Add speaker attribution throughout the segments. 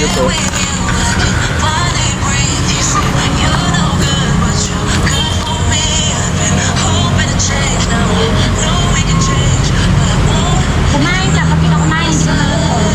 Speaker 1: ito.
Speaker 2: Kumain ka, pag kita kumain, hindi ka malungkot.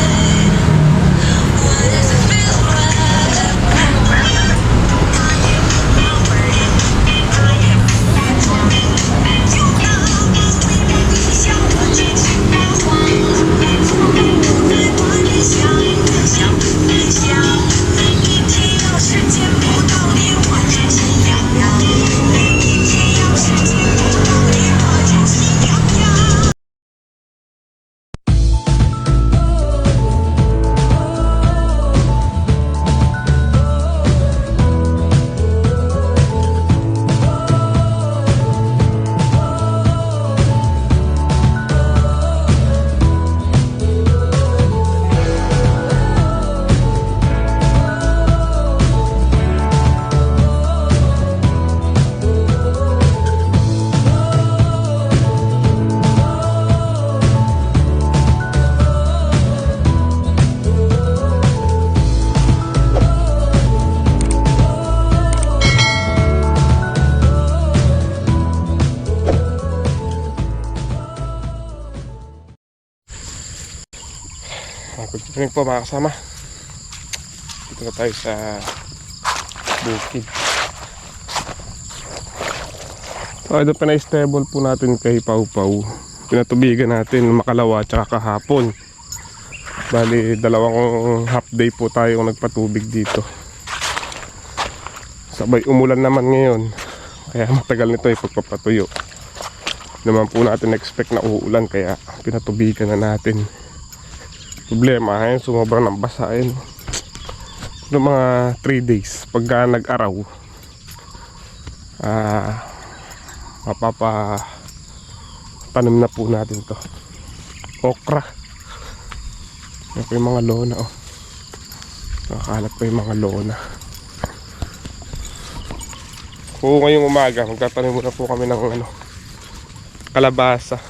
Speaker 2: Good morning po mga kasama. Dito na tayo sa bukid. So ito pina-stable po natin kay Pau Pau. Pinatubigan natin makalawa at saka kahapon. Bali dalawang half day po tayo nagpatubig dito. Sabay umulan naman ngayon, kaya matagal nito yung pagpapatuyo. Naman po natin expect na uulan, kaya pinatubigan na natin. Problema ayun, sumobra ng basa ayun. Noong mga 3 days pagka nag-araw, mapapatanim na po natin to okra. Yan po yung mga lona, oh. Nakakalat pa yung mga lona. Oo, ngayong umaga magtatanim muna po kami ng kalabasa.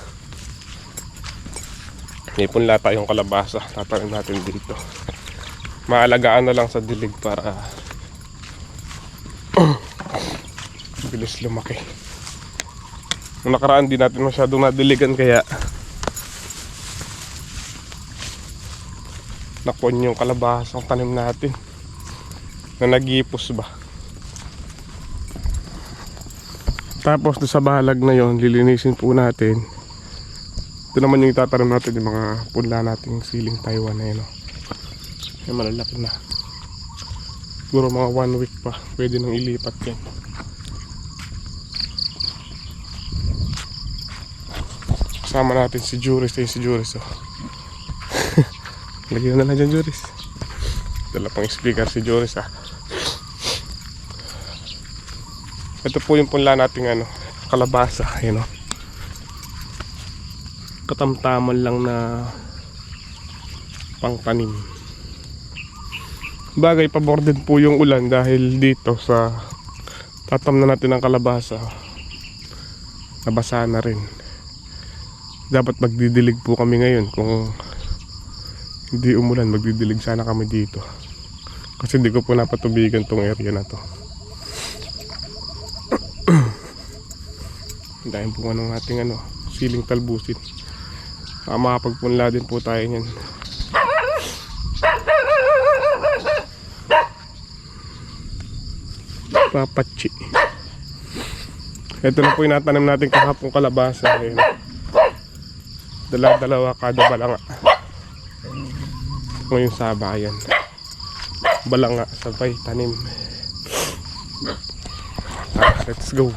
Speaker 2: May punla tayong kalabasa, tatanim natin dito. Maalagaan na lang sa dilig para bilis lumaki. Nung nakaraan din natin masyadong nadiligan, kaya napon yung kalabasa ang tanim natin na nag-iipos ba. Tapos doon sa balag na yon, lilinisin po natin. Ito naman yung itatanim natin, yung mga punla nating siling Taiwan na yun, oh. Ay, malalaki na. Siguro mga 1 week pa pwede nang ilipat yan. Kasama natin si Juris. Ayun si Juris, oh. Lagyan na lang dyan, Juris. Dala pang speaker si Juris, ah. Ito po yung punla nating kalabasa. Ayun, oh. Katamtaman lang na pangtanim. Bagay, pabor din po yung ulan dahil dito sa tatam na natin ng kalabasa, nabasa na rin. Dapat magdidilig po kami ngayon. Kung hindi umulan, magdidilig sana kami dito, kasi hindi ko po napatubigan tong area na to. Dahil po ng ating siling talbusin. Makapagpunla din po tayo niyan. Papatsi. Ito na po yung natanim natin kahapong kalabasa. Dala-dalawa kada balanga. Ngayon sabayan. Balanga sabay tanim. Let's go.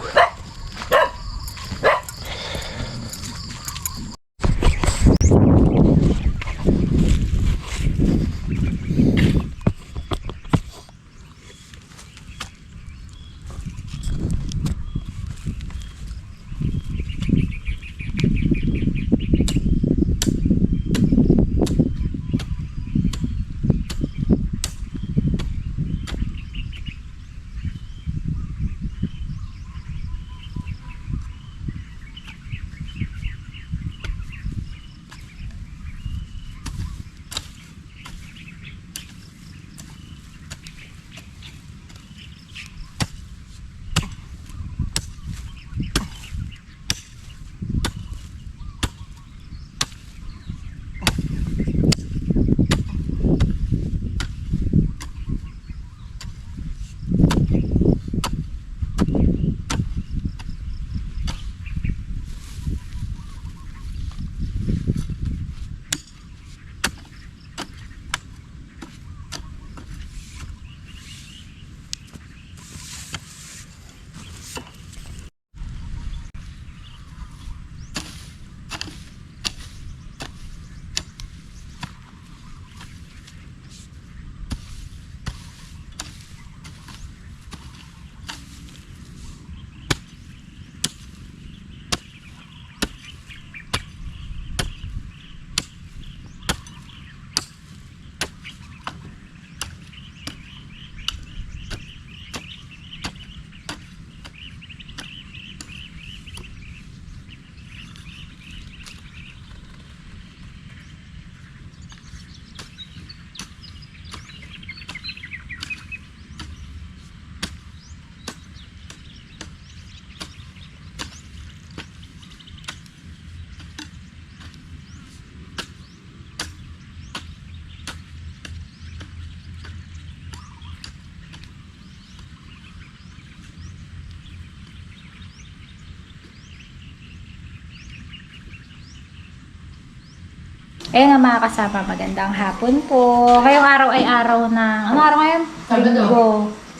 Speaker 1: Ayun nga mga kasama, magandang hapon po. Ngayong araw ay araw na, ano araw ngayon?
Speaker 3: Sabado.
Speaker 1: Linggo.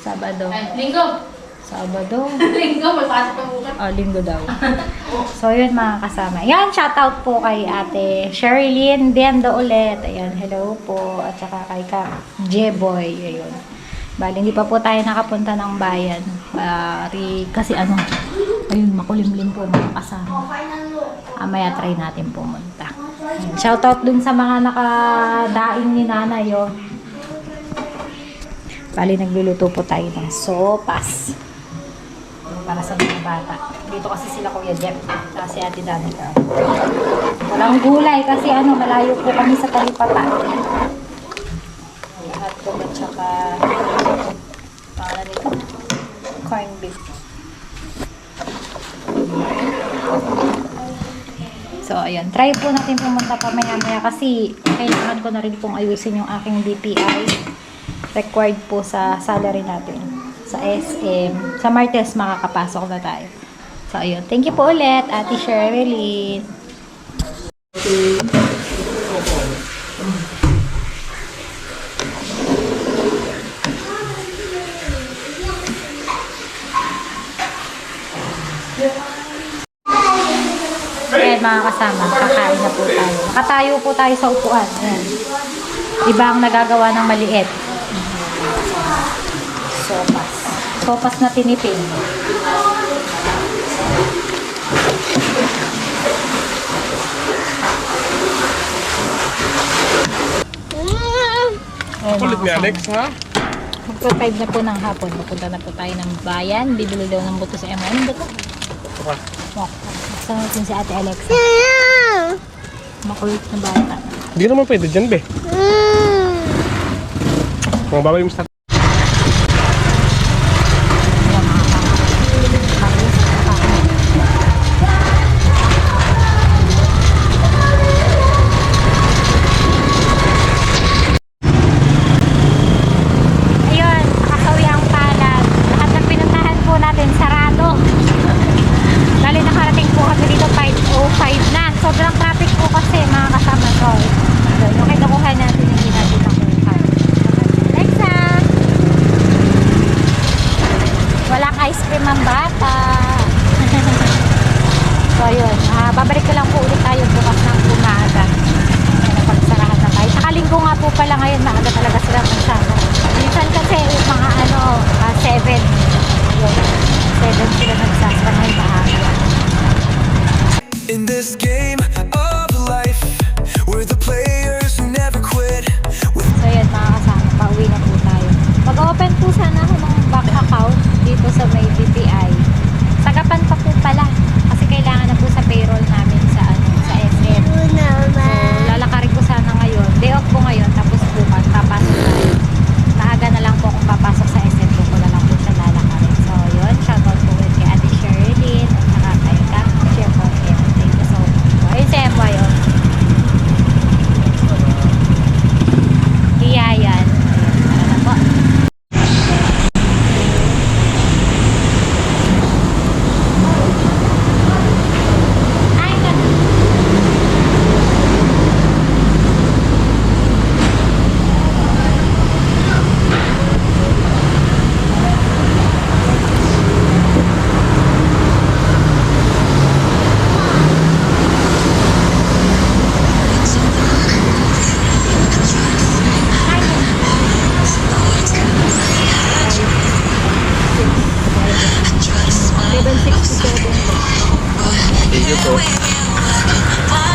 Speaker 1: Sabado.
Speaker 3: Ay, linggo.
Speaker 1: Sabado.
Speaker 3: Linggo, may pasok ng bukas.
Speaker 1: Oh, linggo daw. So, yun mga kasama. Yan, shoutout po kay ate Sherilyn Biendo ulit. Ayan, hello po. At saka kay ka J-Boy. Ayun. Bali, hindi pa po tayo nakapunta ng bayan. Kasi ano, ayun, makulimlim po mga kasama. Maya try natin pumunta. Ayun, shoutout dun sa mga nakadaing ni nanay, oh. Bali, nagluluto po tayo ng sopas. Para sa mga bata. Dito kasi sila Kuya Jeff. Kasi Ate Danica. Walang gulay kasi ano, malayo po kami sa Talipata. At po at saka para nito, corn beef. So, ayun. Try po natin pumunta pa maya-maya kasi kailangan ko na rin pong ayusin yung aking DPI. Required po sa salary natin. Sa SM. Sa Martes makakapasok na tayo. So, ayun. Thank you po ulit, Ate Sherilyn. Ayan mga kasama, kakain na po tayo. Nakatayo po tayo sa upuan. Ayan. Iba ang nagagawa ng maliit. Sopas. Sopas na tinipid.
Speaker 2: Kulit ni Alex, ha?
Speaker 1: Magpa-5 na po ng hapon. Pupunta na po tayo ng bayan. Bibili daw ng buto sa Emma. Anong buto? Kasama natin si Ate Alexa. Makulit na bata.
Speaker 2: Hindi naman pwede dyan, be. Mga babay mo sa...
Speaker 1: Ayun, nakakawi ang palad. Lahat ng pinuntahan po natin, sarado. Dali nakarating po kami dito 5:05 na. Sobrang traffic po kasi mga kasama ko. Ayun, yung kinukuha natin yung ginagawa ko. Alexa! Walang ice cream ang bata. So ayun, babalik ko lang po ulit tayo bukas ng umaga. Napagsarahan na tayo. Saka linggo nga po pala ngayon, maaga talaga silang magsara. Minsan kasi mga 7. Yun, 7 sila nagsasara ngayon maaga.
Speaker 4: In this game of life, we're the players who never quit.
Speaker 1: So yan mga kasama, pauwi na po tayo. Mag-open po sana ako ng bank account dito sa may BPI. Sagapan pa po pala kasi kailangan na po sa payroll namin sa SM. So lalakarin ko sana ngayon. Day off ko ngayon tapos bukas papasok na. Maaga na lang po kung papasok sa SM po na lang po siya lalakarin. So yun, shoutout po ulit kay Ate Sherilyn at saka kay Share po. Thank you so much. Ayun si Emma yun. Iyayan. Ayun, tara na po. Ay, ganun.
Speaker 2: Thank you po.